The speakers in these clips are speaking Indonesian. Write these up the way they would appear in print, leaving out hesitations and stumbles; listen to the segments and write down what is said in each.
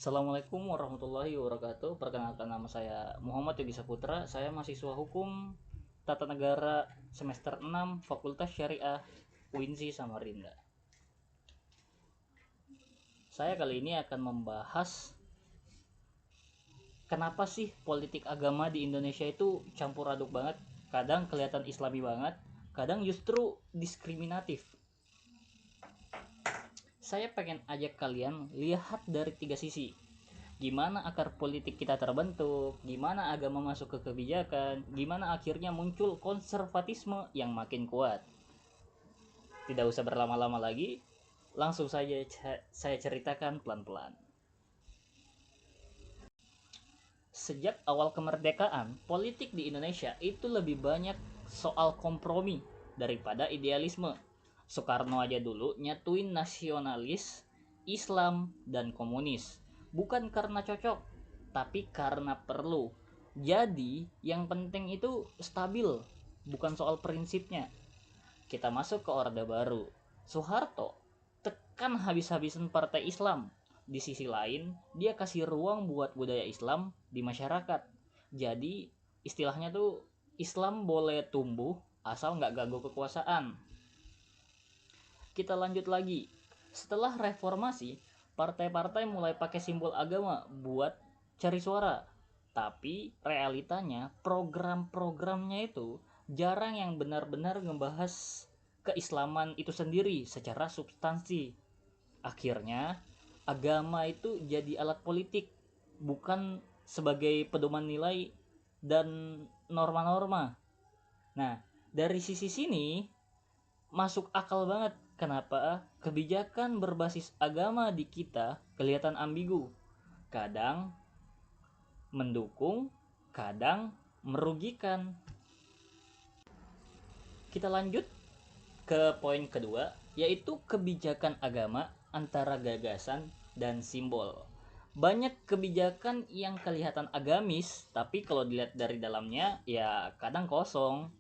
Assalamualaikum warahmatullahi wabarakatuh. Perkenalkan, nama saya Muhammad Yogi Saputra. Saya mahasiswa hukum Tata Negara semester 6 Fakultas Syariah UINSI Samarinda. Saya kali ini akan membahas kenapa sih politik agama di Indonesia itu campur aduk banget. Kadang kelihatan islami banget, kadang justru diskriminatif. Saya pengen ajak kalian lihat dari 3 sisi. Gimana akar politik kita terbentuk, gimana agama masuk ke kebijakan, gimana akhirnya muncul konservatisme yang makin kuat. Tidak usah berlama-lama lagi, langsung saja saya ceritakan pelan-pelan. Sejak awal kemerdekaan, politik di Indonesia itu lebih banyak soal kompromi daripada idealisme. Soekarno aja dulu nyatuin nasionalis, Islam, dan komunis. Bukan karena cocok, tapi karena perlu. Jadi, yang penting itu stabil, bukan soal prinsipnya. Kita masuk ke Orde Baru. Soeharto tekan habis-habisan partai Islam. Di sisi lain, dia kasih ruang buat budaya Islam di masyarakat. Jadi, istilahnya tuh Islam boleh tumbuh asal nggak ganggu kekuasaan. Kita lanjut lagi. Setelah reformasi, partai-partai mulai pakai simbol agama buat cari suara. Tapi realitanya program-programnya itu jarang yang benar-benar ngebahas keislaman itu sendiri secara substansi. Akhirnya agama itu jadi alat politik, bukan sebagai pedoman nilai dan norma-norma. Nah, dari sisi sini masuk akal banget kenapa kebijakan berbasis agama di kita kelihatan ambigu. Kadang mendukung, kadang merugikan. Kita lanjut ke poin kedua, yaitu kebijakan agama antara gagasan dan simbol. Banyak kebijakan yang kelihatan agamis, tapi kalau dilihat dari dalamnya ya kadang kosong.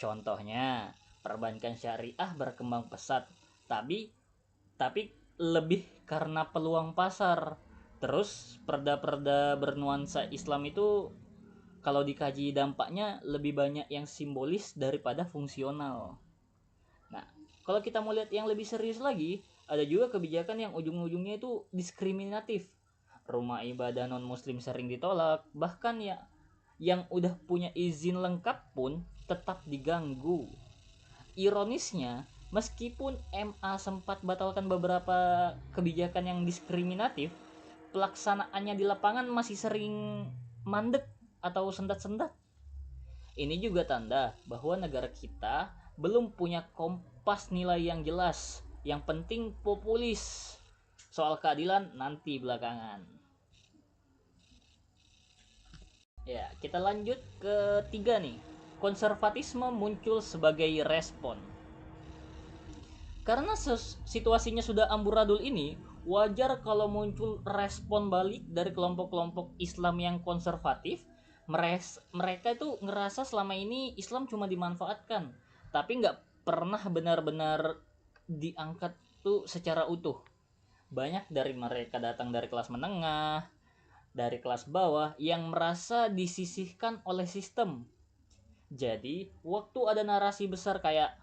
Contohnya, perbankan syariah berkembang pesat, tapi lebih karena peluang pasar. Terus perda-perda bernuansa Islam itu kalau dikaji dampaknya lebih banyak yang simbolis daripada fungsional. Nah, kalau kita mau lihat yang lebih serius lagi, ada juga kebijakan yang ujung-ujungnya itu diskriminatif. Rumah ibadah non-muslim sering ditolak, bahkan ya yang udah punya izin lengkap pun tetap diganggu. Ironisnya, meskipun MA sempat batalkan beberapa kebijakan yang diskriminatif, pelaksanaannya di lapangan masih sering mandek atau sendat-sendat. Ini juga tanda bahwa negara kita belum punya kompas nilai yang jelas. Yang penting populis. Soal keadilan nanti belakangan. Ya, kita lanjut ke 3 nih. Konservatisme muncul sebagai respon. Karena situasinya sudah amburadul ini, wajar kalau muncul respon balik dari kelompok-kelompok Islam yang konservatif. Mereka itu ngerasa selama ini Islam cuma dimanfaatkan, tapi nggak pernah benar-benar diangkat tuh secara utuh. Banyak dari mereka datang dari kelas menengah, dari kelas bawah yang merasa disisihkan oleh sistem. Jadi, waktu ada narasi besar kayak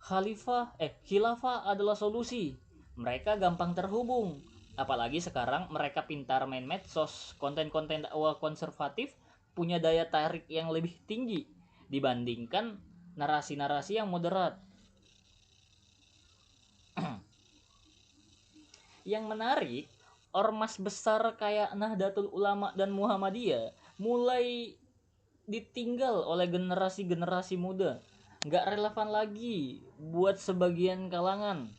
khilafah adalah solusi, mereka gampang terhubung. Apalagi sekarang mereka pintar main medsos, konten-konten dakwah konservatif punya daya tarik yang lebih tinggi dibandingkan narasi-narasi yang moderat. Yang menarik, ormas besar kayak Nahdlatul Ulama dan Muhammadiyah mulai ditinggal oleh generasi-generasi muda. Nggak relevan lagi buat sebagian kalangan.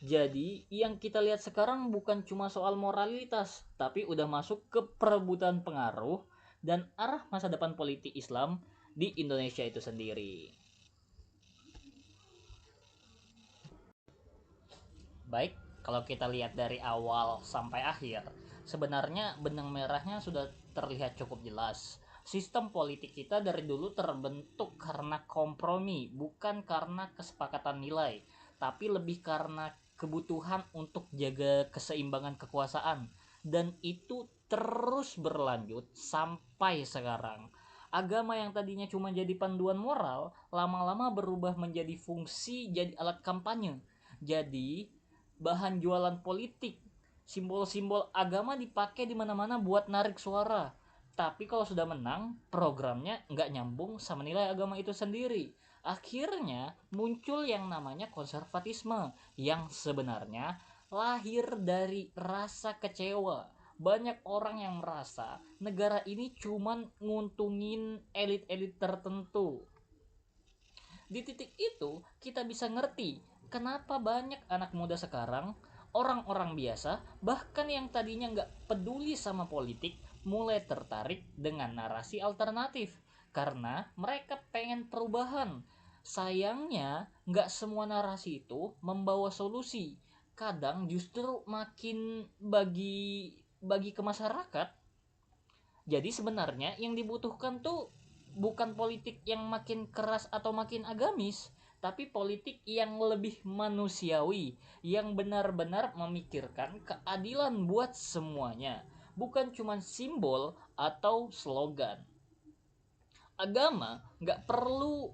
Jadi yang kita lihat sekarang bukan cuma soal moralitas, tapi udah masuk ke perebutan pengaruh dan arah masa depan politik Islam di Indonesia itu sendiri. Baik, kalau kita lihat dari awal sampai akhir, sebenarnya benang merahnya sudah terlihat cukup jelas. Sistem politik kita dari dulu terbentuk karena kompromi, bukan karena kesepakatan nilai, tapi lebih karena kebutuhan untuk jaga keseimbangan kekuasaan. dan itu terus berlanjut sampai sekarang. Agama yang tadinya cuma jadi panduan moral, lama-lama berubah menjadi fungsi jadi alat kampanye, jadi bahan jualan politik. Simbol-simbol agama dipakai di mana-mana buat narik suara. Tapi kalau sudah menang, programnya nggak nyambung sama nilai agama itu sendiri. Akhirnya muncul yang namanya konservatisme, yang sebenarnya lahir dari rasa kecewa. Banyak orang yang merasa negara ini cuman nguntungin elit-elit tertentu. Di titik itu, kita bisa ngerti kenapa banyak anak muda sekarang, orang-orang biasa, bahkan yang tadinya nggak peduli sama politik, mulai tertarik dengan narasi alternatif. Karena mereka pengen perubahan. Sayangnya, nggak semua narasi itu membawa solusi. Kadang justru makin bagi ke masyarakat. Jadi sebenarnya yang dibutuhkan tuh bukan politik yang makin keras atau makin agamis, tapi politik yang lebih manusiawi, yang benar-benar memikirkan keadilan buat semuanya, bukan cuma simbol atau slogan. Agama nggak perlu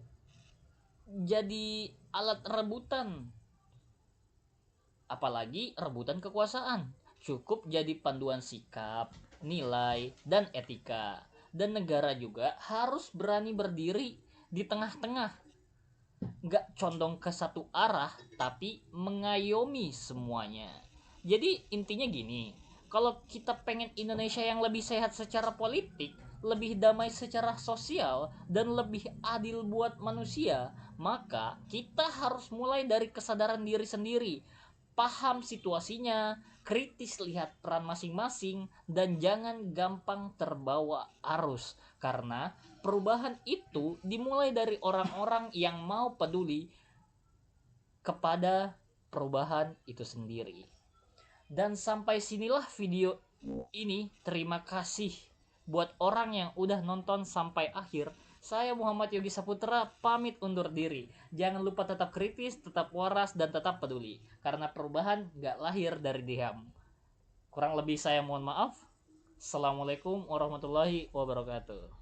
jadi alat rebutan, apalagi rebutan kekuasaan. Cukup jadi panduan sikap, nilai, dan etika. Dan negara juga harus berani berdiri di tengah-tengah. Nggak condong ke satu arah, tapi mengayomi semuanya. Jadi intinya gini, kalau kita pengen Indonesia yang lebih sehat secara politik, lebih damai secara sosial, dan lebih adil buat manusia, maka kita harus mulai dari kesadaran diri sendiri, paham situasinya, kritis lihat peran masing-masing, dan jangan gampang terbawa arus. Karena perubahan itu dimulai dari orang-orang yang mau peduli kepada perubahan itu sendiri. Dan sampai sinilah video ini. Terima kasih buat orang yang udah nonton sampai akhir. Saya Muhammad Yogi Saputra pamit undur diri. Jangan lupa tetap kritis, tetap waras, dan tetap peduli. Karena perubahan gak lahir dari diam. Kurang lebih saya mohon maaf. Assalamualaikum warahmatullahi wabarakatuh.